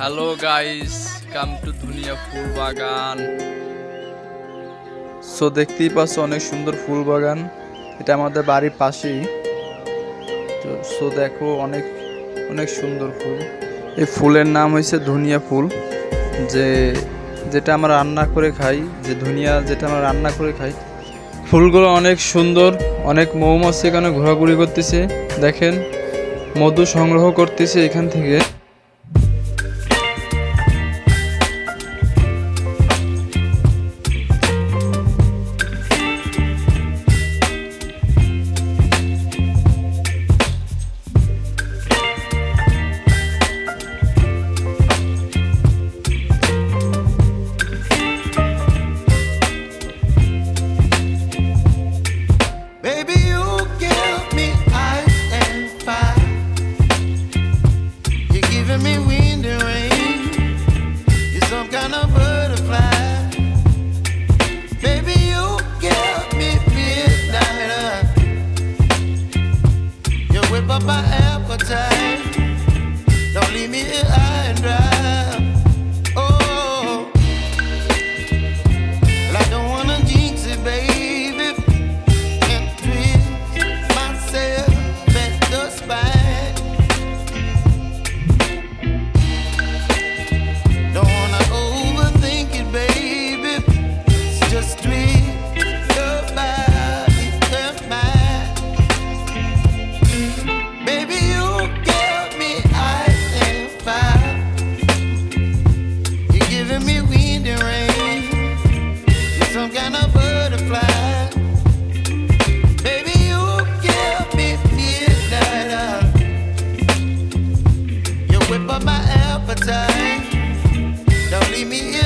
Hello guys, come to ধুনিয়া ফুল বাগান। So দেখতেই পাচ্ছ অনেক সুন্দর ফুল বাগান, এটা আমাদের বাড়ির পাশেই। তো সো দেখো অনেক অনেক সুন্দর ফুল। এই ফুলের নাম হয়েছে ধুনিয়া ফুল, যেটা আমরা রান্না করে খাই, যে ধুনিয়া যেটা আমরা রান্না করে খাই। ফুলগুলো অনেক সুন্দর, অনেক মৌমাছি এখানে ঘোরাঘুরি করতেছে, দেখেন মধু সংগ্রহ করতেছে এখান থেকে। Baby, you give me ice and fire. You're giving me wind and rain. You're some kind of butterfly. Baby, you give me midnight. You whip up my appetite. Don't leave me here high and dry. Oh, well, I don't wanna jinx it, baby. And twist myself at the spine. Don't wanna overthink it, baby. It's just twist your body and mine. Baby, you give me ice and fire. You're giving me wind and rain. You're some kind of butterfly. Baby, you give me midnight. You whip up my appetite. Don't leave me here